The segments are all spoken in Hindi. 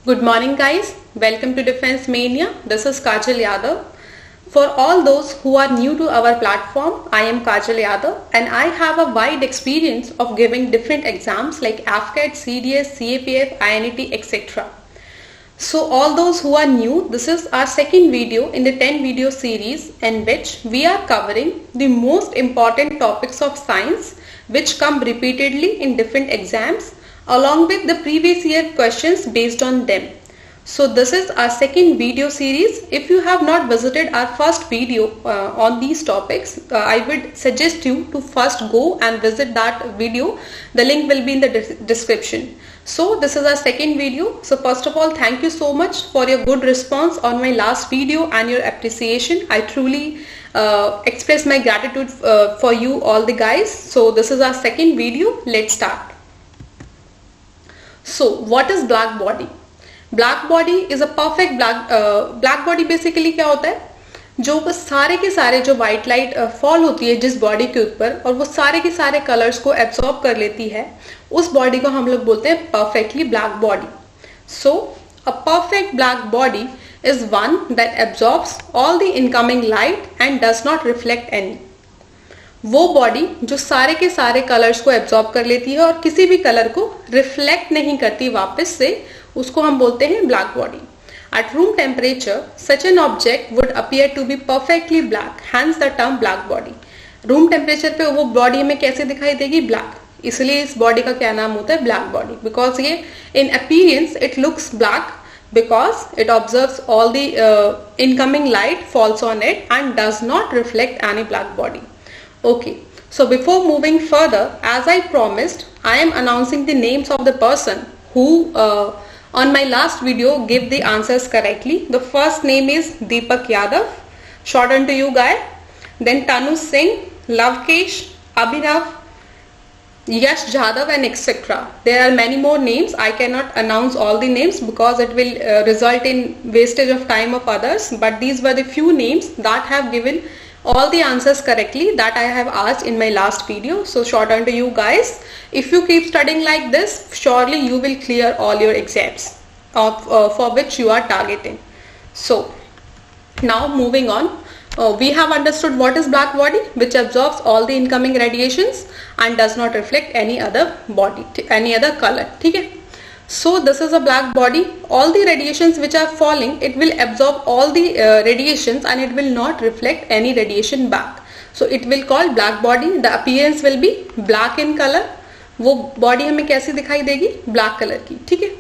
Good morning guys, welcome to Defense Mania. This is Kajal Yadav. For all those who are new to our platform, I am Kajal Yadav and I have a wide experience of giving different exams like AFCAT, CDS, CAPF, INET, etc. So all those who are new, this is our second video in the 10 video series in which we are covering the most important topics of science which come repeatedly in different exams along with the previous year questions based on them. So this is our second video series. If you have not visited our first video on these topics, I would suggest you to first go and visit that video. The link will be in the description. So this is our second video. So first of all, thank you so much for your good response on my last video and your appreciation. I truly express my gratitude for you all the guys. So this is our second video. Let's start. So what is black body? Black body is a perfect black body basically क्या होता है, जो बस सारे के सारे जो व्हाइट लाइट फॉल होती है जिस बॉडी के ऊपर और वो सारे के सारे कलर्स को एब्सॉर्ब कर लेती है, उस बॉडी को हम लोग बोलते हैं perfectly black body. So a perfect black body is one that absorbs all the incoming light and does not reflect any. वो बॉडी जो सारे के सारे कलर्स को एब्सॉर्ब कर लेती है और किसी भी कलर को रिफ्लेक्ट नहीं करती वापस से, उसको हम बोलते हैं black body. At room temperature, such an object would appear to be perfectly black, hence the term black body. Room temperature पे वो बॉडी हमें कैसे दिखाई देगी? ब्लैक. इसलिए इस बॉडी का क्या नाम होता है? Black body. बिकॉज ये इन appearance it looks black because it observes all the incoming light falls on it and does not reflect any black body. Okay, so before moving further, as I promised, I am announcing the names of the person who on my last video gave the answers correctly. The first name is Deepak Yadav, shortened to you guy. Then Tanu Singh, Lavkesh, Abhinav, Yash Jadhav and etc. There are many more names. I cannot announce all the names because it will result in wastage of time of others. But these were the few names that have given all the answers correctly that I have asked in my last video. So short on to you guys. If you keep studying like this, surely you will clear all your exams for which you are targeting. So now moving on. We have understood what is black body, which absorbs all the incoming radiations and does not reflect any other body, any other color. ठीक है? So this is a black body. All the radiations which are falling, it will absorb all the radiations and it will not reflect any radiation back. So it will call black body. The appearance will be black in color. वो बॉडी हमें कैसी दिखाई देगी? ब्लैक कलर की. ठीक है?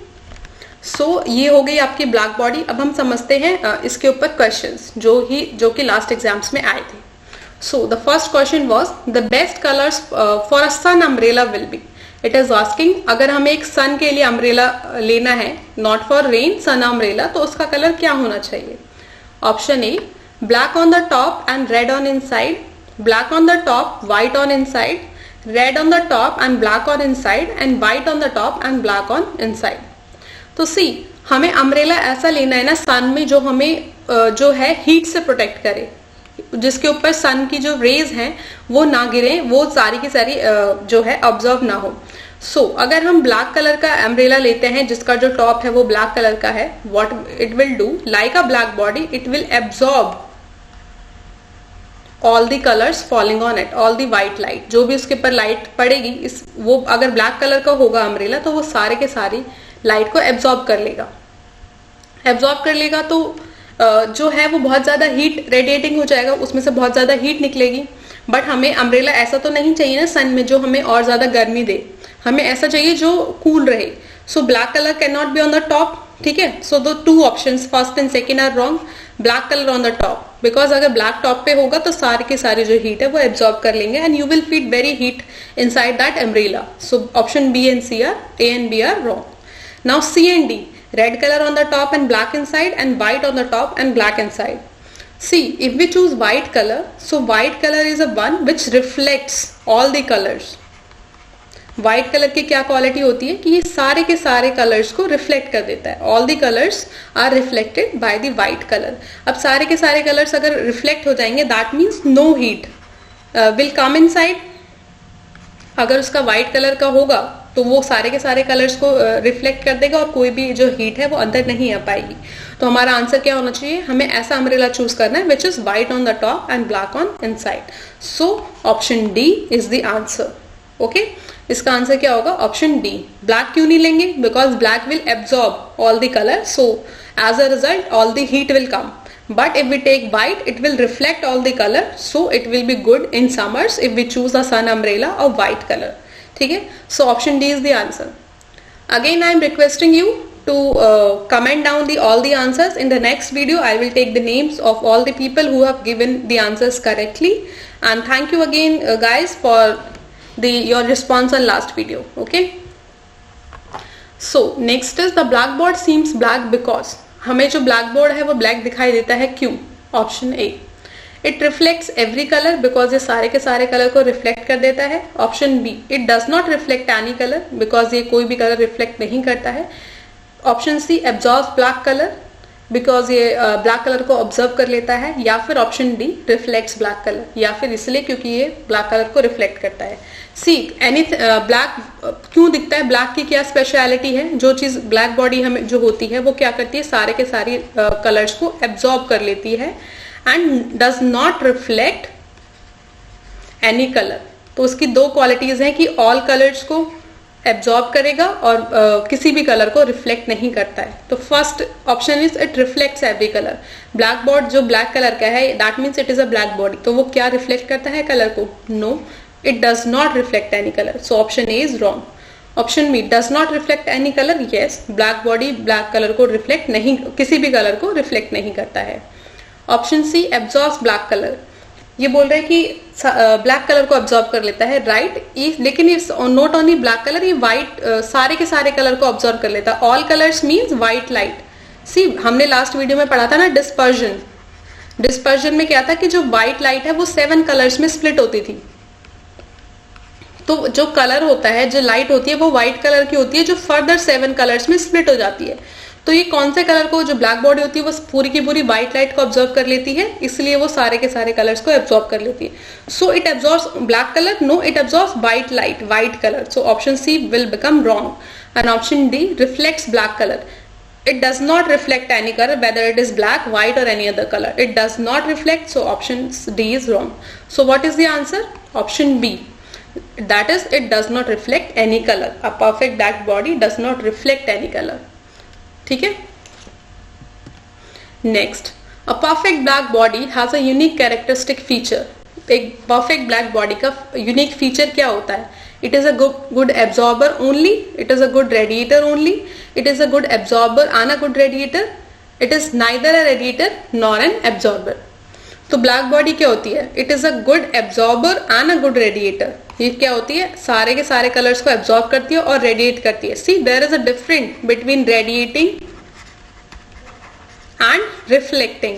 सो ये हो गई आपकी ब्लैक बॉडी. अब हम समझते हैं इसके ऊपर क्वेश्चंस जो कि लास्ट एग्जाम्स में आए थे. So the first question was the best colours for a sun umbrella will be. It is asking अगर हमें एक सन के लिए अम्ब्रेला लेना है, not for rain, sun umbrella, तो उसका कलर क्या होना चाहिए? Option A black on the top and red on inside, black on the top white on inside, red on the top and black on inside and white on the top and black on inside. तो सी हमें अम्ब्रेला ऐसा लेना है ना सन में जो हमें जो है हीट से प्रोटेक्ट करे, जिसके ऊपर सन की जो रेज हैं वो ना गिरे, वो सारी की सारी जो है ऑब्जर्व ना हो. सो अगर हम ब्लैक कलर का अम्ब्रेला लेते हैं जिसका जो टॉप है वो ब्लैक कलर का है, what it will do, like a black body it will absorb all the colours falling on it, all the white light, जो भी उसके ऊपर लाइट पड़ेगी इस वो अगर ब्लैक कलर का होगा अम्ब्रेला तो वो सारे के सारी लाइट को एब्जॉर्ब कर लेगा. एब्जॉर्ब कर लेगा तो जो है वो बहुत ज्यादा हीट रेडिएटिंग हो जाएगा, उसमें से बहुत ज्यादा हीट निकलेगी. बट हमें अम्ब्रेला ऐसा तो नहीं चाहिए ना सन में जो हमें और ज्यादा गर्मी दे, हमें ऐसा चाहिए जो कूल रहे. So black colour can not be on the top. ठीक है? So the two options first and second are wrong. Black colour on the top, because अगर ब्लैक टॉप पे होगा तो सारे के सारे जो हीट है वो एब्जॉर्ब कर लेंगे and you will feel very heat inside that umbrella. So option B and C are, A and B are wrong. Now C and D, red color on the top and black inside and white on the top and black inside. See, if we choose white color, so white color is a one which reflects all the colors. White color की क्या क्वालिटी होती है कि ये सारे के सारे कलर्स को रिफ्लेक्ट कर देता है. All the colors are reflected by the white color. अब सारे के सारे कलर्स अगर रिफ्लेक्ट हो जाएंगे that means no heat will come inside. अगर उसका व्हाइट कलर का होगा तो वो सारे के सारे कलर्स को रिफ्लेक्ट कर देगा और कोई भी जो हीट है वो अंदर नहीं आ पाएगी। तो हमारा आंसर क्या होना चाहिए, हमें ऐसा अम्ब्रेला चूज करना है which is white on the top and black on inside. So option D is the answer. Okay, इसका आंसर क्या होगा, ऑप्शन डी। ब्लैक क्यों नहीं लेंगे, because black will absorb all the colour, so as a result all the heat will come. But if we take white, it will reflect all the color, so it will be good in summers if we choose a sun umbrella of white color. ठीक है, so option D is the answer. Again I am requesting you to comment down all the answers. In the next video I will take the names of all the people who have given the answers correctly, and thank you again guys for your response on last video. Okay, so next is the blackboard seems black because, हमें जो ब्लैक बोर्ड है वो ब्लैक दिखाई देता है क्यों, option A, it reflects every colour because ये सारे के सारे कलर को रिफ्लेक्ट कर देता है। Option B, it does not reflect any colour because ये कोई भी कलर रिफ्लेक्ट नहीं करता है। Option C, absorb black colour because ये ब्लैक कलर को ऑब्जर्व कर लेता है। या फिर option D, reflects black colour, या फिर इसलिए क्योंकि ये ब्लैक कलर को रिफ्लेक्ट करता है। सी, एनी ब्लैक क्यों दिखता है, ब्लैक की क्या स्पेशलिटी है, जो चीज ब्लैक बॉडी हमें जो होती है वो क्या करती है, सारे के सारे कलर्स को एब्जॉर्ब कर लेती है and does not reflect any colour. तो उसकी दो क्वालिटीज हैं कि ऑल कलर्स को एब्जॉर्ब करेगा और किसी भी कलर को रिफ्लेक्ट नहीं करता है। तो first option is it reflects every colour. Black board जो ब्लैक कलर का है that means it is a black body, तो वो क्या रिफ्लेक्ट करता है कलर को, no, it does not reflect any color, so option A is wrong. Option B, does not reflect any color, yes, black body black color को reflect नहीं, किसी भी कलर को reflect नहीं करता है। Option C, absorbs black color, ये बोल रहे हैं कि ब्लैक कलर को ऑब्जॉर्व कर लेता है, राइट, लेकिन it's not only black colour, ये व्हाइट सारे के सारे कलर को ऑब्जॉर्व कर लेता है। All colours means white light. See, हमने लास्ट वीडियो में पढ़ा था ना डिस्पर्जन, डिस्पर्जन में क्या था कि जो व्हाइट लाइट है वो 7 कलर्स में स्प्लिट होती थी। तो जो कलर होता है, जो लाइट होती है वो व्हाइट कलर की होती है जो फर्दर 7 कलर्स में स्प्लिट हो जाती है। तो ये कौन से कलर को, जो ब्लैक बॉडी होती है वो पूरी की पूरी व्हाइट लाइट को ऑब्जर्व कर लेती है, इसलिए वो सारे के सारे कलर्स को एब्जॉर्ब कर लेती है। So it absorbs black colour, no, it absorbs white light, white colour. So option C will become wrong and option D, reflects black colour, it does not reflect any color whether it is black, white or any other color, it does not reflect, so option D is wrong. So what is the answer, option B, that is it does not reflect any color, a perfect black body does not reflect any color. ठीक है, next, a perfect black body has a unique characteristic feature. एक perfect black body का unique feature क्या होता है, it is a good absorber only, it is a good radiator only, it is a good absorber and a good radiator, it is neither a radiator nor an absorber. तो ब्लैक बॉडी क्या होती है, it is a good absorber and a good radiator. ये क्या होती है, सारे के सारे कलर्स को एब्जॉर्ब करती है और रेडिएट करती है। See, there is a difference between radiating and reflecting,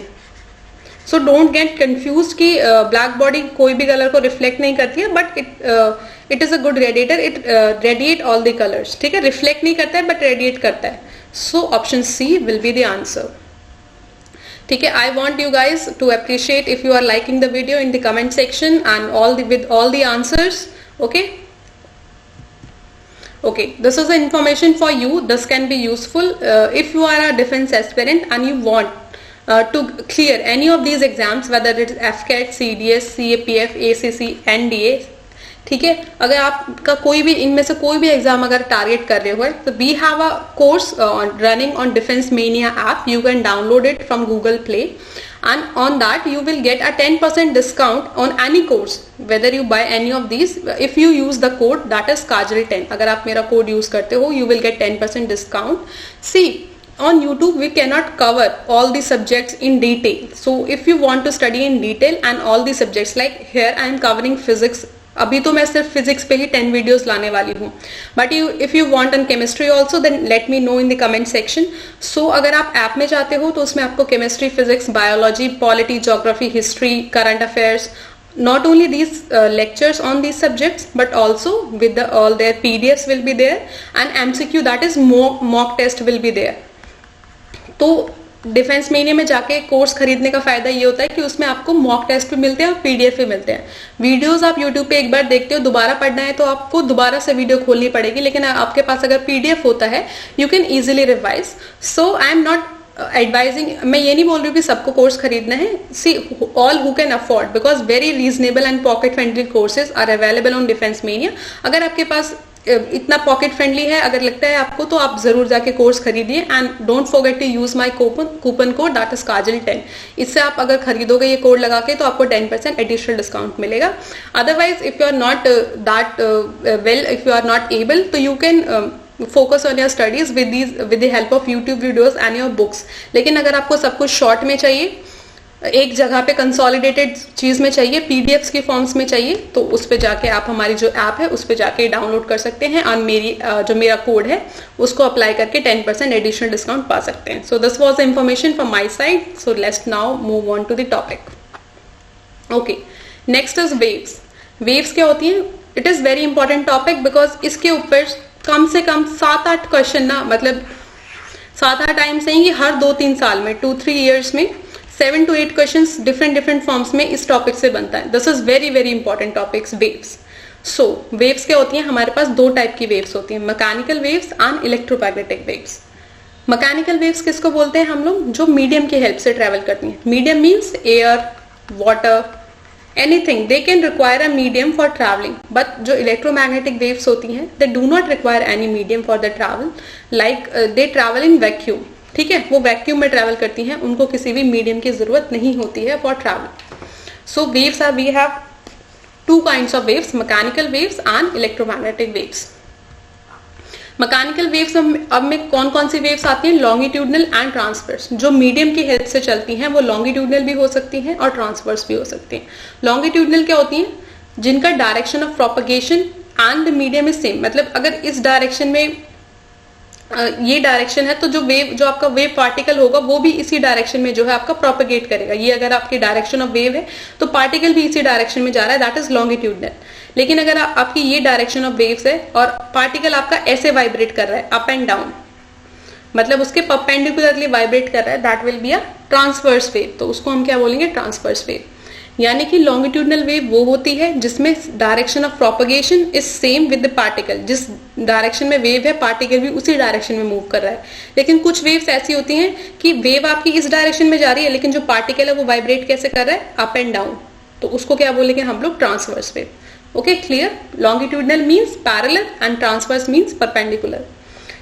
so don't get confuse कि ब्लैक बॉडी कोई भी कलर को रिफ्लेक्ट नहीं करती है, but it is a good radiator, it radiate all the colours. ठीक है, रिफ्लेक्ट नहीं करता है बट रेडिएट करता है। So option C will be the answer. ठीक है, I want you guys to appreciate if you are liking the video in the comment section and with all the answers. Okay, this is the information for you. This can be useful if you are a defense aspirant and you want to clear any of these exams, whether it is FCAT, CDS, CAPF, ACC, NDA. ठीक है, अगर आपका कोई भी इनमें से कोई भी एग्जाम अगर टारगेट कर रहे हो तो we have a course running on Defence Mania app. You can download it from Google Play and on that you will get a 10% discount on any course whether you buy any of these if you use the code that is Kajal10. अगर आप मेरा कोड यूज करते हो you will get 10% discount. See, on YouTube we cannot cover all the subjects in detail, so if you want to study in detail and all the subjects, like here I am covering physics, अभी तो मैं सिर्फ फिजिक्स पे ही 10 वीडियोस लाने वाली हूँ, but if you want on chemistry also then let me know in the comment section. So अगर आप ऐप में जाते हो तो उसमें आपको chemistry, physics, biology, polity, geography, history, current affairs, not only these lectures on these subjects but also with all their PDFs will be there and MCQ, that is mock test will be there. तो डिफेंस मेनिया में जाके कोर्स खरीदने का फायदा ये होता है कि उसमें आपको मॉक टेस्ट भी मिलते हैं और पीडीएफ भी मिलते हैं। वीडियोस आप यूट्यूब पे एक बार देखते हो, दोबारा पढ़ना है तो आपको दोबारा से वीडियो खोलनी पड़ेगी, लेकिन आपके पास अगर पीडीएफ होता है you can easily revise. So I am not advising, मैं ये नहीं बोल रही हूँ कि सबको कोर्स खरीदना है। See all who can afford, because very reasonable and pocket friendly courses are available on Defence Mania. अगर आपके पास इतना पॉकेट फ्रेंडली है अगर लगता है आपको, तो आप जरूर जाके कोर्स खरीदिए। And don't forget to use my coupon code that is काजल10। इससे आप अगर खरीदोगे ये कोड लगा के तो आपको 10% एडिशनल डिस्काउंट मिलेगा। Otherwise if you are not that well, if you are not able, तो you can focus on your studies with the help of YouTube videos and your books. लेकिन अगर आपको सब कुछ शॉर्ट में चाहिए, एक जगह पे कंसोलिडेटेड चीज में चाहिए, पीडीएफ्स की फॉर्म्स में चाहिए, तो उस पे जाके आप हमारी जो ऐप है उस पे जाके डाउनलोड कर सकते हैं और मेरी जो मेरा कोड है उसको अप्लाई करके 10% एडिशनल डिस्काउंट पा सकते हैं। So this was the information from my side. So let's now move on to the topic. Okay, next is waves. Waves क्या होती हैं? It is very important topic because इसके ऊपर कम से कम 7-8 क्वेश्चन ना, मतलब 7-8 टाइम से ही हर 2-3 साल में 2-3 ईयर्स में 7 to 8 क्वेश्चंस डिफरेंट फॉर्म्स में इस टॉपिक से बनता है। This is very very important topics, waves. So waves क्या होती हैं? हमारे पास 2 टाइप की वेव्स होती हैं, mechanical waves and electromagnetic waves. Mechanical waves किसको बोलते हैं हम लोग? जो मीडियम की हेल्प से ट्रेवल करती हैं। Medium means air, water, anything they can require a medium for traveling, but जो electromagnetic waves होती हैं they do not require any medium for the travel, like they travel in vacuum। ठीक है, वो वैक्यूम में ट्रैवल करती हैं, उनको किसी भी मीडियम की जरूरत नहीं होती है for travel. So waves are, we have 2 kinds of waves, mechanical waves and electromagnetic waves। Mechanical waves अब में कौन कौन सी वेव्स आती हैं? Longitudinal and transverse. जो मीडियम की हेल्प से चलती हैं वो लॉन्गिट्यूडनल भी हो सकती हैं और ट्रांसवर्स भी हो सकती हैं। लॉन्गिट्यूडनल क्या होती हैं? जिनका direction of propagation and the medium is same, मतलब अगर इस डायरेक्शन में ये डायरेक्शन है तो जो आपका वेव पार्टिकल होगा वो भी इसी डायरेक्शन में जो है आपका प्रोपगेट करेगा। ये अगर आपकी डायरेक्शन ऑफ वेव है तो पार्टिकल भी इसी डायरेक्शन में जा रहा है, दैट इज लॉन्गिट्यूडनल। लेकिन अगर आपकी ये डायरेक्शन ऑफ वेव्स है और पार्टिकल आपका ऐसे वाइब्रेट कर रहा है अप एंड डाउन, मतलब उसके परपेंडिकुलरली वाइब्रेट कर रहा है, that will be a transverse wave. तो उसको हम क्या बोलेंगे? Transverse wave. यानी कि लॉन्गिट्यूडनल वेव वो होती है जिसमें direction of propagation is same with the particle. जिस डायरेक्शन में वेव है पार्टिकल भी उसी डायरेक्शन में मूव कर रहा है। लेकिन कुछ वेव्स ऐसी होती हैं कि वेव आपकी इस डायरेक्शन में जा रही है लेकिन जो पार्टिकल है वो वाइब्रेट कैसे कर रहा है? Up and down. तो उसको क्या बोलेंगे हम लोग? Transverse wave. Okay, clear? Longitudinal means parallel and transverse means perpendicular.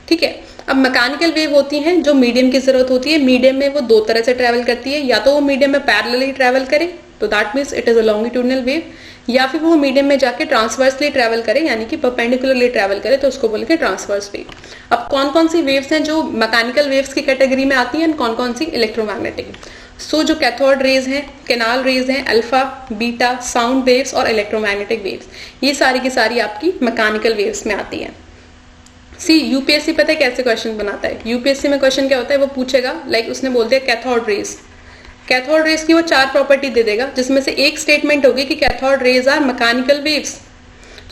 ठीक है, अब मैकेनिकल वेव होती हैं जो मीडियम की जरूरत होती है। मीडियम में वो 2 तरह से ट्रेवल करती है, या तो वो मीडियम में पैरेलली ट्रेवल करे तो that means it is a longitudinal wave, या फिर वो मीडियम में जाके ट्रांसवर्सली ट्रेवल करे यानी कि परपेंडिकुलरली ट्रेवल करे तो उसको बोलेंगे ट्रांसवर्स वेव। अब कौन कौन सी वेव्स हैं जो मैकेनिकल वेव्स की कैटेगरी में आती हैं, कौन कौन सी इलेक्ट्रोमैग्नेटिक? सो जो कैथोड रेज हैं, कैनाल रेज हैं, अल्फा, बीटा, साउंड वेव्स और इलेक्ट्रोमैग्नेटिक वेव्स, ये सारी की सारी आपकी मैकेनिकल वेव्स में आती हैं। सी यूपीएससी पता है कैसे क्वेश्चन बनाता है? यूपीएससी में क्वेश्चन क्या होता है? वो पूछेगा लाइक उसने बोल दिया कैथोड रेज। कैथोड रेज की वो 4 प्रॉपर्टी दे देगा जिसमें से एक स्टेटमेंट होगी कि cathode rays are mechanical waves.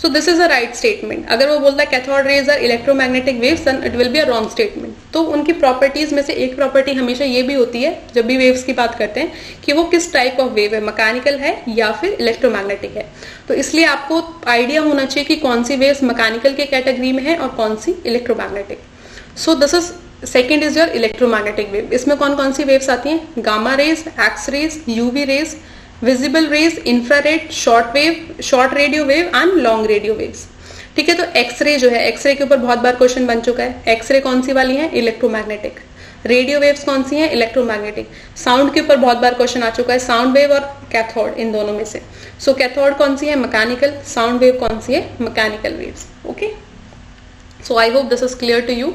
So this is a right statement. अगर वो बोलता है cathode rays are electromagnetic waves then it will be a wrong statement. तो उनकी प्रॉपर्टीज में से एक प्रॉपर्टी हमेशा ये भी होती है जब भी वेव्स की बात करते हैं कि वो किस टाइप ऑफ वेव है, मैकेनिकल है या फिर इलेक्ट्रोमैग्नेटिक है। तो इसलिए आपको आइडिया होना चाहिए कि कौन सी वेव्स मैकेनिकल के कैटेगरी में है और कौन सी electromagnetic. So this is second is your electromagnetic wave. इसमें कौन कौन सी वेव्स आती हैं? Gamma rays, X rays, UV rays, visible rays, infrared, short wave, short radio wave and long radio waves. ठीक है, तो एक्सरे जो है, एक्सरे के ऊपर बहुत बार क्वेश्चन बन चुका है। एक्सरे कौन सी वाली है? इलेक्ट्रोमैग्नेटिक। रेडियो वेव्स कौन सी हैं? इलेक्ट्रोमैग्नेटिक। साउंड के ऊपर बहुत बार क्वेश्चन आ चुका है, साउंड वेव और कैथोड, इन दोनों में से। सो कैथोड कौन सी है? मैकेनिकल। साउंड वेव कौन सी है? Mechanical waves. Okay, so I hope this is clear to you.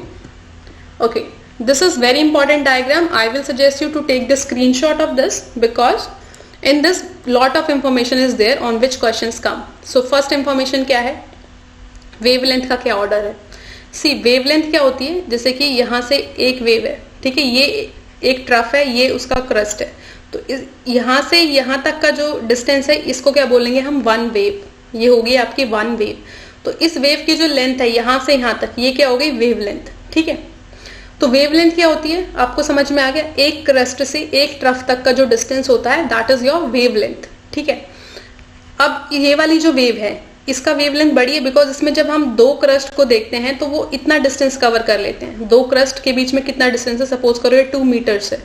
Okay, this is very important diagram. I will suggest you to take the screenshot of this because in this lot of information is there on which questions come. So first information क्या है? wavelength का क्या order है? See, wavelength क्या होती है? जैसे कि यहाँ से एक wave है, ठीक है, ये एक ट्रफ है, ये उसका क्रस्ट है, तो यहाँ से यहाँ तक का जो डिस्टेंस है इसको क्या बोलेंगे हम? One wave. ये होगी आपकी वन वेव। तो इस वेव की जो लेंथ है यहाँ से यहाँ तक, ये क्या हो गई? Wave length. ठीक है, तो वेवलेंथ क्या होती है, आपको समझ में आ गया। एक क्रस्ट से एक ट्रफ तक का जो डिस्टेंस होता है दैट इज योर वेवलेंथ, ठीक है। अब ये वाली जो वेव है इसका वेवलेंथ बड़ी है बिकॉज इसमें जब हम दो क्रस्ट को देखते हैं तो वो इतना डिस्टेंस कवर कर लेते हैं। दो क्रस्ट के बीच में कितना डिस्टेंस है, सपोज करो ये 2 मीटर्स है,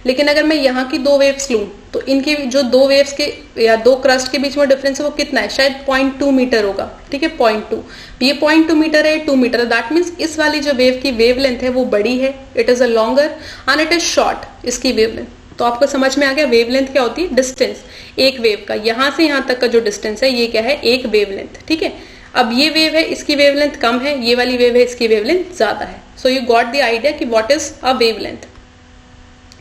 लेकिन अगर मैं यहाँ की दो वेव्स लूं तो इनकी जो दो वेव्स के या दो क्रस्ट के बीच में डिफरेंस है वो कितना है, शायद 0.2 मीटर होगा, ठीक है 0.2। ये 0.2 मीटर है, 2 मीटर है, दैट मीन्स इस वाली जो वेव की वेवलेंथ है वो बड़ी है, it is a longer and it is short इसकी वेवलेंथ। तो आपको समझ में आ गया वेवलेंथ क्या होती है, डिस्टेंस एक वेव का, यहां से यहां तक का जो डिस्टेंस है ये क्या है, एक वेवलेंथ, ठीक है। अब ये वेव है इसकी वेवलेंथ कम है, ये वाली वेव है इसकी वेवलेंथ ज्यादा है। So you got the idea कि व्हाट इज अ वेवलेंथ,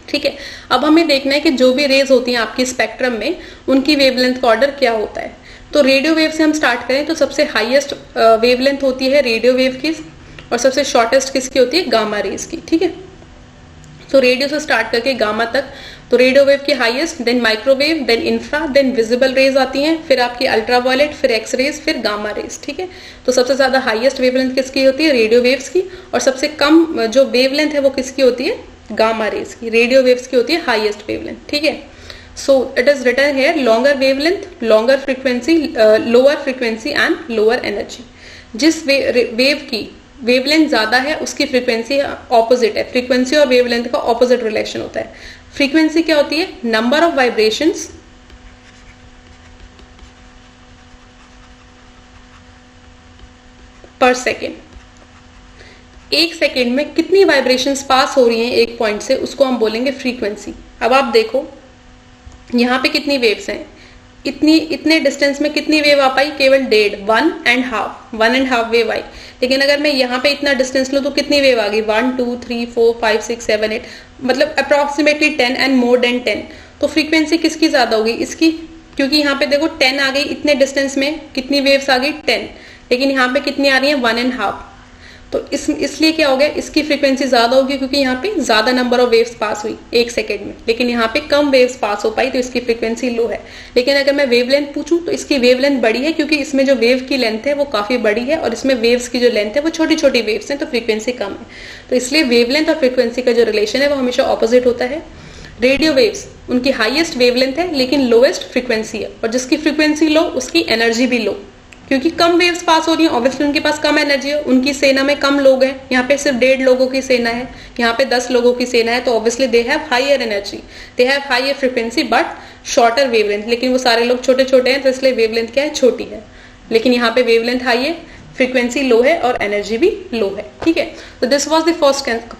ठीक है। अब हमें देखना है कि जो भी रेज होती हैं आपकी स्पेक्ट्रम में उनकी वेवलेंथ का ऑर्डर क्या होता है। तो रेडियो वेव से हम स्टार्ट करें तो सबसे हाईएस्ट वेवलेंथ होती है रेडियो वेव की और सबसे शॉर्टेस्ट किसकी होती है, गामा रेज की, ठीक है। तो रेडियो से स्टार्ट करके गामा तक, तो रेडियो वेव की highest, then microwave, then infra, then visible rays आती हैं, फिर आपकी अल्ट्रावायलेट, फिर एक्स रेज, फिर गामा रेज, ठीक है। तो सबसे ज्यादा हाईएस्ट वेवलेंथ किसकी होती है, रेडियो वेव्स की, और सबसे कम जो वेवलेंथ है वो किसकी होती है, गामा रेज की। रेडियो वेव्स की होती है हाईएस्ट वेवलेंथ, ठीक है। So it is written here longer wavelength, longer frequency, lower frequency and lower energy. जिस वेव की वेवलेंथ ज्यादा है उसकी फ्रीक्वेंसी ऑपोजिट है, फ्रीक्वेंसी और वेवलेंथ का ऑपोजिट रिलेशन होता है। फ्रीक्वेंसी क्या होती है, number of vibrations per second, एक सेकेंड में कितनी वाइब्रेशंस पास हो रही हैं एक पॉइंट से, उसको हम बोलेंगे फ्रीक्वेंसी। अब आप देखो यहां पे कितनी वेव्स हैं, इतने डिस्टेंस में कितनी वेव आ पाई, केवल 1.5, 1.5 वेव आई। लेकिन अगर मैं यहाँ पे इतना डिस्टेंस लूँ तो कितनी वेव आ गई, 1 2 3 4 5 6 7 8, मतलब अप्रोक्सीमेटली 10 एंड मोर देन 10। तो फ्रीक्वेंसी किसकी ज्यादा होगी, इसकी, क्योंकि यहाँ पे देखो 10 आ गई, इतने डिस्टेंस में कितनी वेव्स आ गई 10, लेकिन यहाँ पे कितनी आ रही है 1.5। तो इसलिए क्या हो गया, इसकी फ्रीक्वेंसी ज्यादा होगी क्योंकि यहाँ पे ज्यादा नंबर ऑफ वेव्स पास हुई एक सेकेंड में, लेकिन यहाँ पे कम वेव्स पास हो पाई तो इसकी फ्रीक्वेंसी लो है। लेकिन अगर मैं वेवलेंथ पूछूं तो इसकी वेवलेंथ बड़ी है क्योंकि इसमें जो वेव की लेंथ है वो काफी बड़ी है और इसमें वेव्स की जो लेंथ है वो छोटी छोटी वेव्स है, तो फ्रीक्वेंसी कम है। तो इसलिए वेवलेंथ और फ्रीक्वेंसी का जो रिलेशन है वो हमेशा ऑपोजिट होता है। रेडियो वेव्स उनकी हाईएस्ट वेवलेंथ है लेकिन लोएस्ट फ्रीक्वेंसी है, और जिसकी फ्रीक्वेंसी लो उसकी एनर्जी भी लो, क्योंकि कम वेव्स पास हो रही हैं, ऑब्वियसली उनके पास कम एनर्जी है, उनकी सेना में कम लोग हैं, यहाँ पे सिर्फ 1.5 लोगों की सेना है, यहाँ पे 10 लोगों की सेना है, तो obviously they have higher energy, they have higher frequency but shorter wavelength. लेकिन वो सारे लोग छोटे छोटे हैं तो इसलिए वेवलेंथ क्या है, छोटी है। लेकिन यहाँ पे वेवलेंथ हाई है, फ्रीक्वेंसी लो है और एनर्जी भी लो है, ठीक है। तो this was the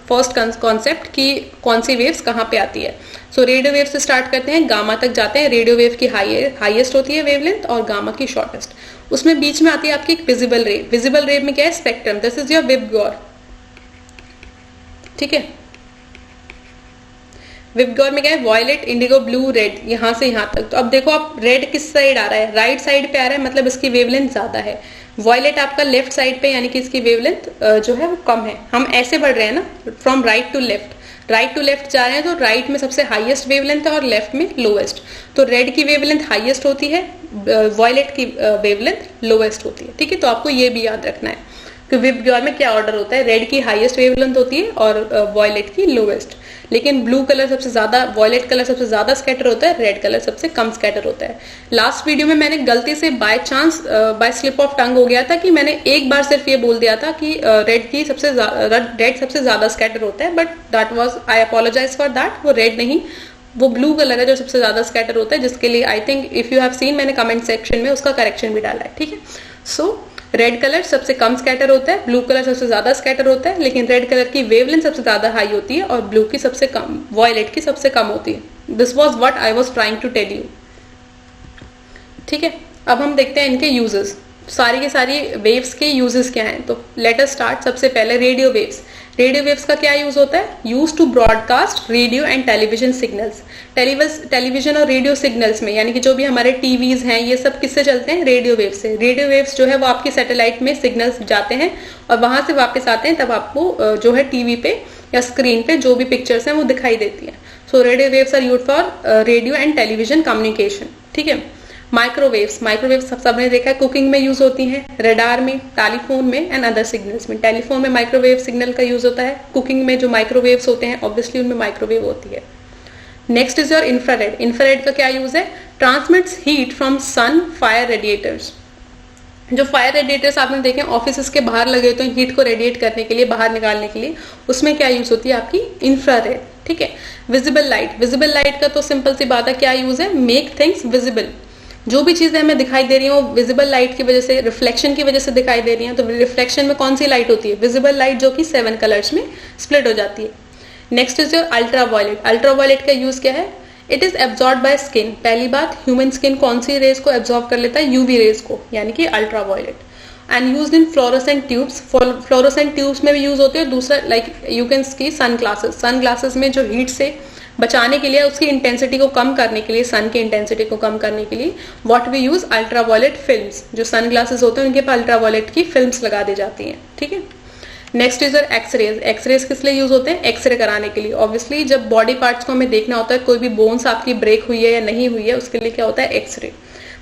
first concept कि कौन सी वेव्स कहाँ पे आती है। सो रेडियो वेव से स्टार्ट करते हैं, गामा तक जाते हैं। रेडियो वेव की हाईएस्ट होती है वेवलेंथ और गामा की शॉर्टेस्ट। उसमें बीच में आती है आपकी एक विजिबल रे। विजिबल रे में क्या है, स्पेक्ट्रम, दिस इज योर विबगॉर, ठीक है। विबगॉर में क्या है, वॉयलेट, इंडिगो, ब्लू, रेड, यहां से यहां तक। तो अब देखो आप रेड किस साइड आ रहा है, राइट साइड पे आ रहा है, मतलब इसकी वेवलेंथ ज्यादा है। वॉयलेट आपका लेफ्ट साइड पे, यानी कि इसकी वेवलेंथ जो है वो कम है। हम ऐसे बढ़ रहे हैं ना, from right to left, right to left जा रहे हैं, तो राइट में सबसे हाईएस्ट वेवलेंथ है और लेफ्ट में लोएस्ट। तो रेड की वेवलेंथ हाईएस्ट होती है, वॉयलेट की वेवलेंथ लोएस्ट होती है, ठीक है। तो आपको ये भी याद रखना है कि विबगॉर में क्या ऑर्डर होता है, रेड की हाईएस्ट वेवलेंथ होती है और वॉयलेट की लोएस्ट। लेकिन ब्लू कलर सबसे ज्यादा, वॉयलेट कलर सबसे ज्यादा स्कैटर होता है, रेड कलर सबसे कम स्कैटर होता है। लास्ट वीडियो में मैंने गलती से by chance, slip of tongue हो गया था कि मैंने एक बार सिर्फ ये बोल दिया था कि रेड सबसे ज्यादा स्कैटर होता है, but that was, I apologise for that. वो रेड नहीं, वो ब्लू कलर है जो सबसे ज्यादा स्कैटर होता है, जिसके लिए I think if you have seen, मैंने कमेंट सेक्शन में उसका करेक्शन भी डाला है, ठीक है। सो रेड कलर सबसे कम स्कैटर होता है, ब्लू कलर सबसे ज्यादा स्कैटर होता है, लेकिन रेड कलर की वेवलेंथ सबसे ज्यादा हाई होती है और ब्लू की सबसे कम, वॉयलेट की सबसे कम होती है। This was what I was trying to tell you, ठीक है। अब हम देखते हैं इनके यूजेस, सारी की सारी वेव्स के यूजेस क्या हैं। तो लेट अस स्टार्ट। सबसे पहले रेडियो वेव्स। रेडियो वेव्स का क्या यूज होता है, use to broadcast radio and television signals. Television और रेडियो सिग्नल्स में, यानी कि जो भी हमारे टीवीज हैं, ये सब किससे चलते हैं, रेडियो वेव से। रेडियो वेव्स जो है वो आपकी सैटेलाइट में सिग्नल्स जाते हैं और वहां से वापस आते हैं, तब आपको जो है टीवी पे या स्क्रीन पे जो भी पिक्चर्स हैं वो दिखाई देती है। So radio waves are used for radio and television communication, ठीक है। माइक्रोवेव्स, माइक्रोवेव्स सबने देखा है, कुकिंग में यूज होती हैं, रडार में, टेलीफोन में एंड अदर सिग्नल्स में। टेलीफोन में माइक्रोवेव सिग्नल का यूज होता है, कुकिंग में जो माइक्रोवेव्स होते हैं ऑब्वियसली उनमें माइक्रोवेव होती है। Next is your infrared. Infrared का क्या यूज है? Transmits heat from sun fire radiators. जो फायर रेडिएटर्स आपने देखे ऑफिस के बाहर लगे होते हैं हीट को रेडिएट करने के लिए, बाहर निकालने के लिए, उसमें क्या यूज होती है आपकी? इंफ्रारेड। ठीक है। विजिबल लाइट, विजिबल लाइट का तो सिंपल सी बात है, क्या यूज है? Make things visible. जो भी चीजें हमें दिखाई दे रही है वो विजिबल लाइट की वजह से, रिफ्लेक्शन की वजह से दिखाई दे रही है। तो रिफ्लेक्शन में कौन सी लाइट होती है? विजिबल लाइट, जो कि 7 कलर्स में स्प्लिट हो जाती है। Next is your ultraviolet. Ultraviolet का यूज क्या है? It is absorb by skin. पहली बात, ह्यूमन स्किन कौन सी रेज को एब्जॉर्ब कर लेता है? यूवी रेज को, यानी कि ultraviolet. And used in fluorescent tubes. Fluorescent tubes में भी यूज होते हैं। दूसरा like you can see sun glasses. Sun glasses में जो हीट से बचाने के लिए, उसकी इंटेंसिटी को कम करने के लिए, सन की इंटेंसिटी को कम करने के लिए what we use? Ultraviolet films. जो सन ग्लासेस होते हैं उनके पर अल्ट्रावायलेट की फिल्म्स लगा दी जाती हैं। ठीक है। Next is X-rays. एक्सरेज किस लिए यूज होते हैं? एक्सरे कराने के लिए। ऑब्वियसली जब बॉडी पार्ट्स को हमें देखना होता है, कोई भी बोन्स आपकी ब्रेक हुई है या नहीं हुई है, उसके लिए क्या होता है? एक्सरे।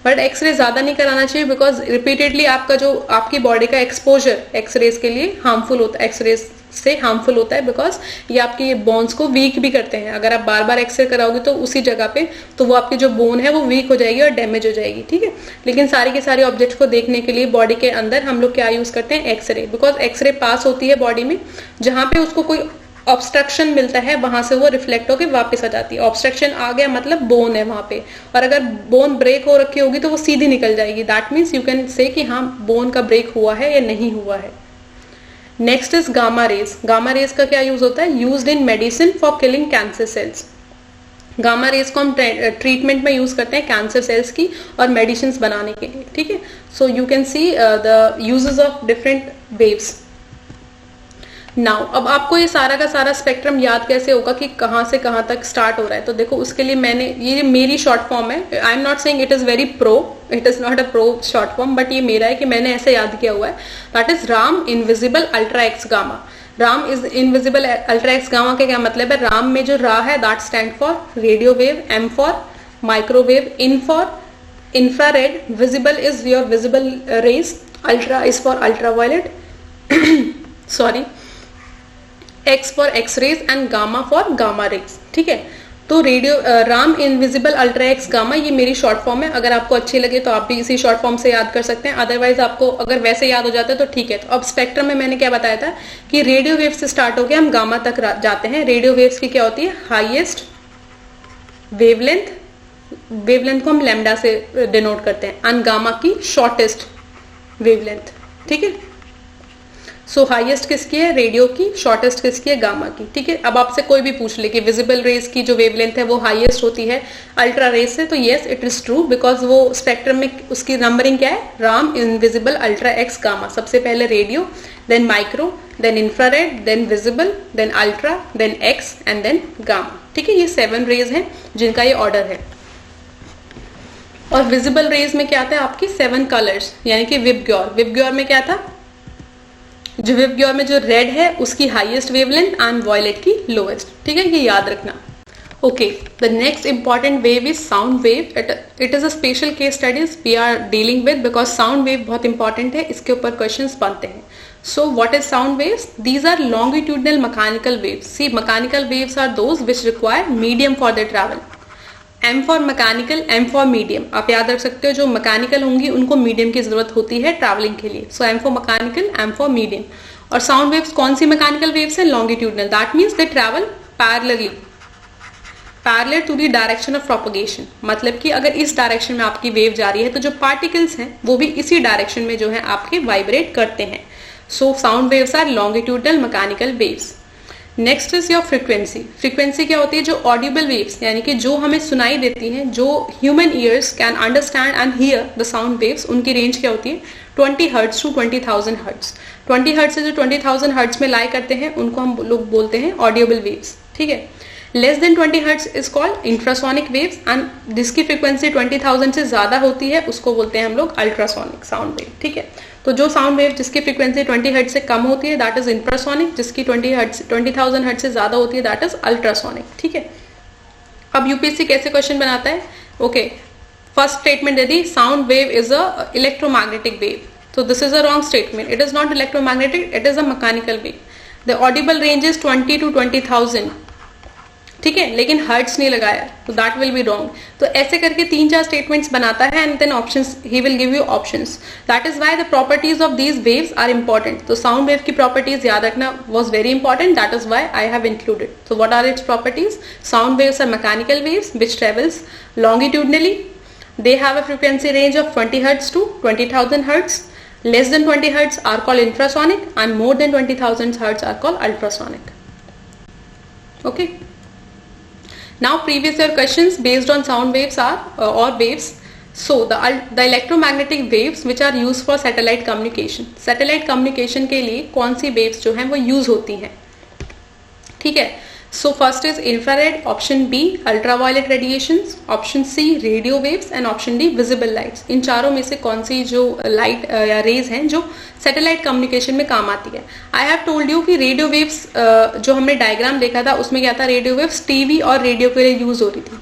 बट एक्सरे ज्यादा नहीं कराना चाहिए, बिकॉज रिपीटेडली आपका जो आपकी बॉडी का एक्सपोजर एक्सरेज के लिए हार्मफुल होता है, एक्सरेज से हार्मफुल होता है, बिकॉज ये आपके बोन्स को वीक भी करते हैं। अगर आप बार बार एक्सरे कराओगे तो उसी जगह पे तो वो आपकी जो बोन है वो वीक हो जाएगी और डैमेज हो जाएगी। ठीक है। लेकिन सारे के सारे ऑब्जेक्ट्स को देखने के लिए बॉडी के अंदर हम लोग क्या यूज करते हैं? एक्सरे। बिकॉज एक्सरे पास होती है बॉडी में, जहां पे उसको कोई ऑब्स्ट्रक्शन मिलता है वहां से वो रिफ्लेक्ट होकर वापस आ जाती है। ऑब्स्ट्रक्शन आ गया मतलब बोन है वहां पे, और अगर बोन ब्रेक हो रखी होगी तो वो सीधी निकल जाएगी। That means you can say कि हाँ बोन का ब्रेक हुआ है या नहीं हुआ है। Next is gamma rays. Gamma rays का क्या यूज होता है? Used in medicine for killing cancer cells. Gamma rays को हम ट्रीटमेंट में यूज करते हैं कैंसर सेल्स की और मेडिसिन बनाने के लिए। ठीक है। So you can see the uses of different waves. Now अब आपको ये सारा का सारा स्पेक्ट्रम याद कैसे होगा कि कहां से कहां तक स्टार्ट हो रहा है? तो देखो उसके लिए मैंने, ये मेरी शॉर्ट फॉर्म है, I am not saying it is very pro, it is not a pro short form, but ये मेरा है कि मैंने ऐसे याद किया हुआ है। That is Ram invisible ultra X gamma. Ram is invisible ultra X gamma का क्या मतलब है? राम में जो रा है that stand for radio wave, M for microwave, in for infrared, visible is your visible rays, ultra is for ultraviolet, sorry, X for X rays and gamma for gamma rays. ठीक है। तो radio Ram invisible ultra X gamma ये मेरी शॉर्ट फॉर्म है। अगर आपको अच्छी लगे तो आप भी इसी शॉर्ट फॉर्म से याद कर सकते हैं, अदरवाइज आपको अगर वैसे याद हो जाता है तो ठीक है। तो अब स्पेक्ट्रम में मैंने क्या बताया था कि रेडियो वेव से स्टार्ट होकर हम गामा तक जाते हैं। रेडियो वेव्स की क्या होती है? हाईएस्ट वेवलेंथ, वेवलेंथ को हम लैम्डा से डिनोट करते हैं, एंड गामा की शॉर्टेस्ट वेवलेंथ। ठीक है। सो हाईएस्ट किसकी है? रेडियो की। शॉर्टेस्ट किसकी है? गामा की। ठीक है। अब आपसे कोई भी पूछ ले कि विजिबल रेज की जो वेवलेंथ है वो हाईएस्ट होती है अल्ट्रा रेज से, तो yes it is true, because वो स्पेक्ट्रम में उसकी नंबरिंग क्या है? Ram invisible ultra X gamma. सबसे पहले radio, then micro, then infrared, then visible, then ultra, then X and then gamma. ठीक है। ये 7 रेज हैं जिनका ये ऑर्डर है। और विजिबल रेज में क्या था? आपकी 7 कलर्स, यानी कि विबग्योर। विबग्योर में क्या था? जो विबग्योर में जो रेड है उसकी हाईएस्ट वेवलेंथ एंड वॉयलेट की लोएस्ट। ठीक है। ये याद रखना। Okay, the next important wave is sound wave. It is a special case studies we are dealing with, because sound wave बहुत इंपॉर्टेंट है, इसके ऊपर क्वेश्चंस बनते हैं। So what is sound waves? These are longitudinal mechanical waves. See, mechanical waves are those which require medium for the travel. M for mechanical, M for medium. आप याद रख सकते हो जो मैकेनिकल होंगी उनको मीडियम की जरूरत होती है ट्रैवलिंग के लिए। So M for mechanical, M for medium. और साउंड वेव्स कौन सी मैकेनिकल वेव्स है? Longitudinal. That means they travel parallelly, parallel to the direction of propagation. मतलब कि अगर इस डायरेक्शन में आपकी वेव जा रही है तो जो पार्टिकल्स हैं वो भी इसी डायरेक्शन में जो है आपके वाइब्रेट करते हैं। So sound waves are longitudinal mechanical waves. Next is your frequency. Frequency क्या होती है? जो ऑडिबल वेव्स, यानी कि जो हमें सुनाई देती हैं, जो human ears can understand and here the sound waves, उनकी रेंज क्या होती है? 20 हर्ट्ज टू 20,000 हर्ट्ज। 20 हर्ट्ज से जो 20,000 हर्ट्ज में लाई करते हैं उनको हम लोग बोलते हैं ऑडिबल वेव्स। ठीक है। Less than 20 hertz is called infrasonic waves, and जिसकी फ्रीक्वेंसी 20,000 से ज्यादा होती है उसको बोलते हैं हम लोग अल्ट्रासोनिक साउंड वेव। ठीक है। तो जो साउंड वेव जिसकी फ्रीक्वेंसी 20 हर्ट्ज से कम होती है दैट इज इंफ्रासोनिक, जिसकी 20,000 हर्ट्ज से ज्यादा होती है दैट इज अल्ट्रासोनिक। ठीक है। अब यूपीएससी कैसे क्वेश्चन बनाता है? ओके, फर्स्ट स्टेटमेंट दे दी, sound wave is a electromagnetic wave, तो this is a wrong statement. It is not electromagnetic, it is a mechanical wave. The audible range is 20 to 20,000. ठीक है, लेकिन हर्ट्स नहीं लगाया, तो दैट विल बी रॉन्ग. तो ऐसे करके 3-4 स्टेटमेंट्स बनाता है and then options he will give you options. That is why the properties of these waves are important. तो साउंड वेव की प्रॉपर्टीज याद रखना was very important. That is why I have included. So what are its properties? Sound waves are mechanical waves which travels longitudinally. They have a frequency range of 20 hertz to 20,000 hertz. Less than 20 hertz are called infrasonic and more than 20,000 hertz are called ultrasonic. Okay. Now previous year questions based on sound waves are or waves. So the electromagnetic waves which are used for satellite communication. Satellite communication के लिए कौन सी waves जो हैं वो use होती हैं? ठीक है. So first is infrared, option B ultraviolet radiations, option C radio waves and option D visible lights. इन चारों में से कौन सी जो लाइट या रेज हैं जो सैटेलाइट कम्युनिकेशन में काम आती है? आई हैव टोल्ड यू कि रेडियो वेव्स जो हमने डायग्राम देखा था उसमें क्या था, रेडियो वेव्स टीवी और रेडियो के लिए यूज हो रही थी.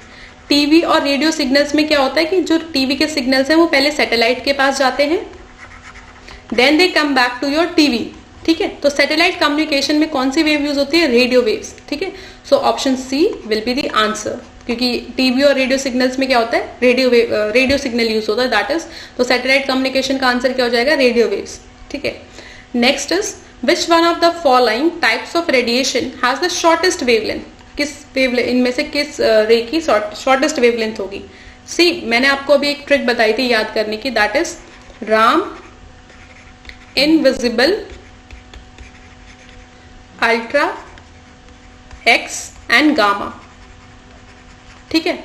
टीवी और रेडियो सिग्नल्स में क्या होता है कि जो टीवी के सिग्नल्स हैं वो पहले सैटेलाइट के पास जाते हैं, then they come back to your TV. ठीक है, तो सैटेलाइट कम्युनिकेशन में कौन सी वेव यूज होती है? Radio waves. ठीक है, so option C will be the answer, क्योंकि टीवी और रेडियो सिग्नल्स में क्या होता है, रेडियो सिग्नल यूज होता है. दैट इज, तो सैटेलाइट कम्युनिकेशन का आंसर क्या हो जाएगा? Radio waves. ठीक है. Next is which one of the following types of radiation has the shortest wavelength? किस वेवलेंथ, इनमें से किस रे की शॉर्टेस्ट वेवलेंथ होगी? सी, मैंने आपको अभी एक ट्रिक बताई थी याद करने की, that is Ram, invisible, ultra, X and gamma. ठीक है.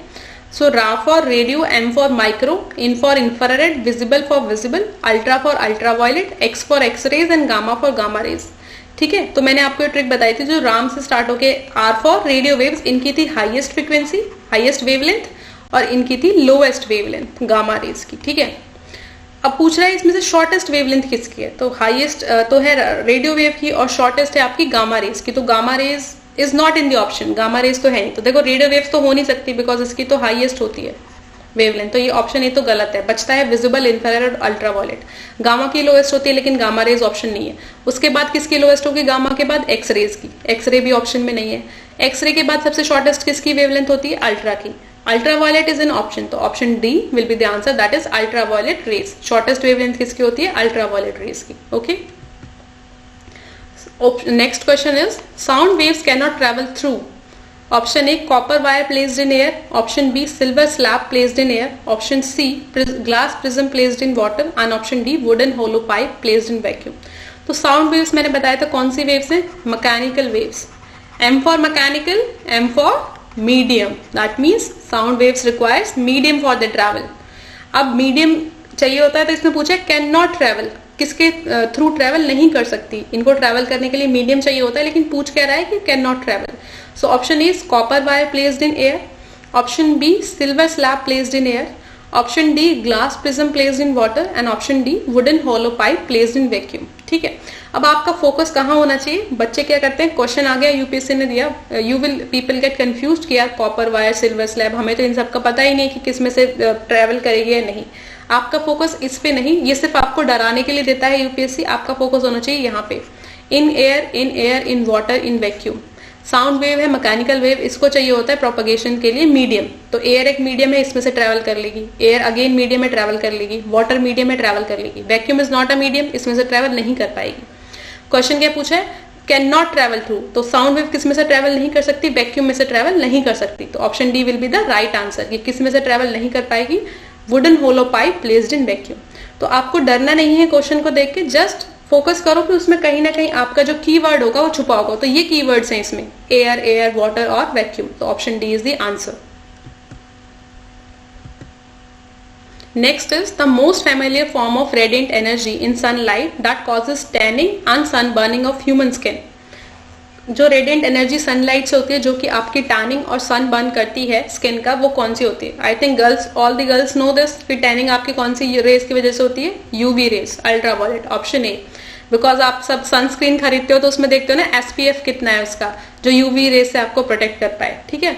So ra for radio, M for micro, in for infrared, visible for visible, ultra for ultraviolet, X for X rays and gamma for gamma rays. ठीक है, तो मैंने आपको ट्रिक बताई थी जो राम से स्टार्ट होके आर फॉर रेडियो वेव्स, इनकी थी हाईएस्ट फ्रीक्वेंसी, हाईएस्ट वेवलेंथ, और इनकी थी लोएस्ट वेवलेंथ गामा रेज की. ठीक है. अब पूछ रहा है इसमें से शॉर्टेस्ट वेवलेंथ किसकी है? तो हाईएस्ट तो है रेडियो वेव की और शॉर्टेस्ट है आपकी गामा रेज की. तो gamma rays is not in the option, gamma rays तो है नहीं. तो देखो रेडियो वेव्स तो हो नहीं सकती बिकॉज इसकी तो हाईएस्ट होती है वेवलेंथ, तो ये ऑप्शन ए तो गलत है. बचता है विजिबल, इंफ्रारेड और अल्ट्रावायलेट. गामा की लोएस्ट होती है लेकिन गामा रेज ऑप्शन नहीं है. उसके बाद किसकी लोएस्ट होगी? गामा के बाद एक्स रेज की. एक्सरे भी ऑप्शन में नहीं है. एक्सरे के बाद सबसे शॉर्टेस्ट किसकी वेवलेंथ होती है? अल्ट्रा की. अल्ट्रावायलेट इज एन ऑप्शन, तो option D will be the answer, that is ultraviolet rays. Shortest wavelength किसकी होती है? अल्ट्रावायलेट रेज की. Okay. Next question is sound waves can not travel through. Option A copper wire placed in air, option B silver slab placed in air, option C glass prism placed in water and option D wooden hollow pipe placed in vacuum. तो साउंड वेव्स मैंने बताया था कौन सी वेव्स हैं? Mechanical waves. M for mechanical, M for medium, that means sound waves requires medium for the travel. अब मीडियम चाहिए होता है तो इसमें पूछा कैन नॉट ट्रैवल, किसके थ्रू ट्रैवल नहीं कर सकती. इनको ट्रैवल करने के लिए मीडियम चाहिए होता है लेकिन पूछ कह रहा है कि can not travel. So option is copper wire placed in air, option B silver slab placed in air, option D glass prism placed in water and option D wooden hollow pipe placed in vacuum. ठीक है. अब आपका फोकस कहाँ होना चाहिए? बच्चे क्या करते हैं, क्वेश्चन आ गया यूपीएससी ने दिया, पीपल गेट कंफ्यूज्ड कि यार कॉपर वायर, सिल्वर स्लैब, हमें तो इन सब का पता ही नहीं कि किस में से ट्रैवल करेगी या नहीं. आपका फोकस इस पे नहीं, ये सिर्फ आपको डराने के लिए देता है यूपीएससी. आपका फोकस होना चाहिए यहाँ पे, in air, in air, in water, in vacuum. Sound wave है मैकेनिकल वेव, इसको चाहिए होता है प्रोपगेशन के लिए मीडियम. तो एयर एक मीडियम है, इसमें से ट्रैवल कर लेगी. एयर अगेन मीडियम में ट्रैवल कर लेगी. वाटर मीडियम में ट्रैवल कर लेगी. Vacuum is not a medium, इसमें से ट्रैवल नहीं कर पाएगी. क्वेश्चन क्या पूछा है? Can not travel through. तो साउंड वेव किस में से ट्रैवल नहीं कर सकती? वैक्यूम में से ट्रैवल नहीं कर सकती. तो option D will be the right answer. ये किस में से ट्रैवल नहीं कर पाएगी? Wooden hollow pipe placed in vacuum. तो आपको डरना नहीं है क्वेश्चन को देख के, जस्ट फोकस करो कि उसमें कहीं ना कहीं आपका जो कीवर्ड होगा वो छुपा होगा. तो ये कीवर्ड्स हैं इसमें, एयर, एयर, वाटर और वैक्यूम. तो option D is the answer. Next is the most familiar form of radiant energy in sunlight that causes tanning and sunburning of human skin. जो रेडिएंट एनर्जी सनलाइट से होती है जो कि आपकी टैनिंग और सन बर्न करती है स्किन का, वो कौन सी होती है? I think girls, all the girls know this. फिर टैनिंग आपकी कौन सी रेस की वजह से होती है? UV rays, ultraviolet. Option A, because आप सब सनस्क्रीन खरीदते हो तो उसमें देखते हो ना एसपीएफ कितना है उसका, जो यूवी रेस से आपको प्रोटेक्ट कर पाए. ठीक है.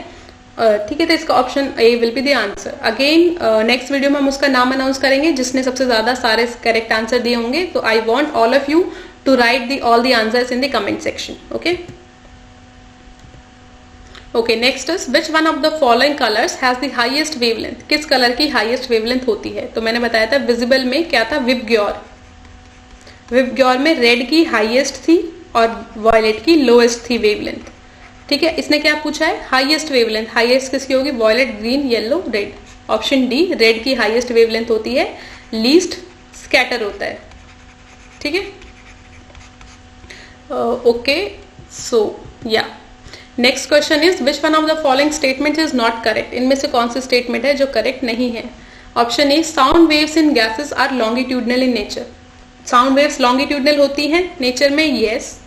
ठीक है, तो इसका option A will be the answer. Again next video में हम उसका नाम अनाउंस करेंगे जिसने सबसे ज्यादा सारे करेक्ट आंसर दिए होंगे। तो I want all of you to write all the answers in the comment section. Okay okay, next is which one of the following colours has the highest wavelength. किस कलर की हाईएस्ट वेवलेंथ होती है? तो मैंने बताया था विजिबल में क्या था, विबग्योर। विबग्योर में रेड की हाईएस्ट थी और वॉयलेट की लोएस्ट थी वेवलेंथ। ठीक है, इसने क्या पूछा है, हाईएस्ट वेवलेंथ। हाईएस्ट किसकी होगी, violet, green, yellow, red. Option D, red की हाईएस्ट वेवलेंथ होती है, लीस्ट स्कैटर होता है। ठीक है, ओके, सो या next question is which one of the following statement is not correct. इनमें से कौन सी स्टेटमेंट है जो करेक्ट नहीं है? Option A, sound waves in gases are longitudinal in nature. Sound waves longitudinal होती हैं नेचर में, yes.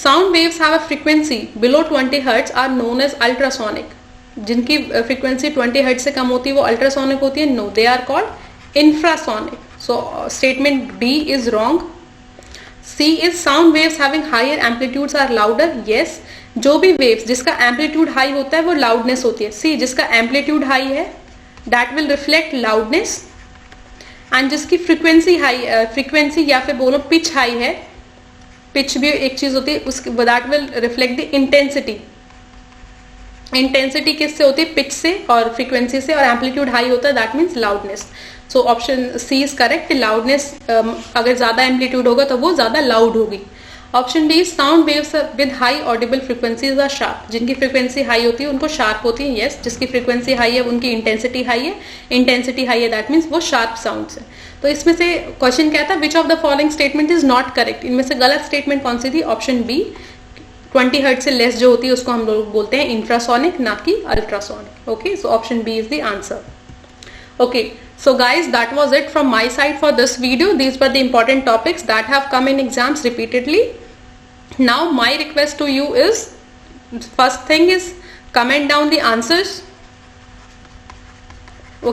Sound waves have a frequency below 20 hertz are known as ultrasonic. जिनकी फ्रीक्वेंसी 20 हर्ट्ज से कम होती है वो अल्ट्रासोनिक होती है, no, they are called infrasonic. So statement B is wrong. C is sound waves having higher amplitudes are louder, yes. जो भी वेव्स जिसका एम्पलीट्यूड हाई होता है वो लाउडनेस होती है। सी, जिसका एम्पलीट्यूड हाई है that will reflect loudness, and जिसकी फ्रीक्वेंसी हाई, फ्रीक्वेंसी या फिर बोलो पिच हाई है, पिच भी एक चीज होती है, उसकी that will reflect the intensity. Intensity किससे होती है, पिच से और फ्रीक्वेंसी से, और एम्पलीट्यूड हाई होता है that means loudness. So option C is correct. Loudness अगर ज्यादा एम्पलीट्यूड होगा तो वो ज्यादा लाउड होगी। Option D, sound waves with high audible frequencies are sharp. जिनकी फ्रीक्वेंसी हाई होती है उनको शार्प होती है, यस। जिसकी फ्रीक्वेंसी हाई है उनकी इंटेंसिटी हाई है, इंटेंसिटी हाई है दैट मीन्स वो शार्प साउंड्स है। तो इसमें से क्वेश्चन क्या था, which of the following statement is not correct. इनमें से गलत स्टेटमेंट कौन सी थी? ऑप्शन बी, 20 हर्ट्ज से लेस जो होती है उसको हम लोग बोलते हैं इंफ्रासोनिक, ना कि ultrasonic. Okay, so option B is the answer. Okay, so guys, that was it from my side for this video. These were the important topics that have come in exams repeatedly. Now my request to you is, first thing is comment down the answers.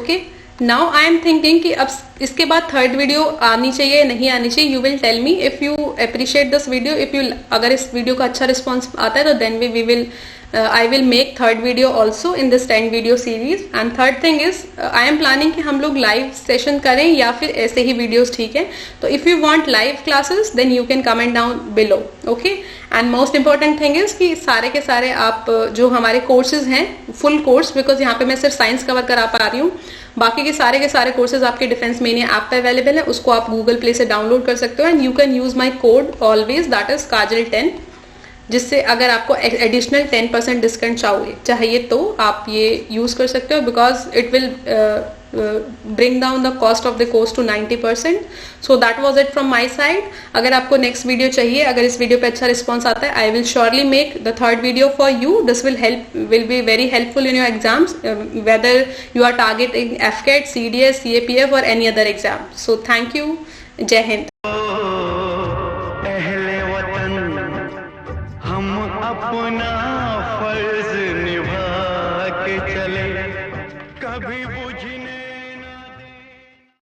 Okay, now I am thinking कि अब इसके बाद थर्ड वीडियो आनी चाहिए नहीं आनी चाहिए। You will tell me if you appreciate this video. if you अगर इस वीडियो का अच्छा रिस्पॉन्स आता है तो then we will I will make third video also in this 10 video series. And third thing is I am planning कि हम लोग live session करें या फिर ऐसे ही videos, ठीक है। तो if you want live classes then you can comment down below. Okay, and most important thing is कि सारे के सारे आप जो हमारे courses हैं full course, because यहाँ पे मैं सिर्फ साइंस कवर करा पा रही हूँ, बाकी के सारे कोर्सेज आपके डिफेंस मेनिया ऐप पे अवेलेबल है। उसको आप गूगल प्ले से डाउनलोड कर सकते हो, and you can use my code always, that is काजल10, जिससे अगर आपको एडिशनल 10% डिस्काउंट चाहिए तो आप ये यूज कर सकते हो, because it will bring down the cost of the course to 90%. So that was it from my side. अगर आपको नेक्स्ट वीडियो चाहिए, अगर इस वीडियो पे अच्छा रिस्पॉन्स आता है, I will surely make the third video for you. This will be very helpful in your exams, whether you are targeting AFCAT, CDS, CAPF और any other exam. So thank you. जय हिंद. अपना फर्ज निभा के चले, कभी बुझी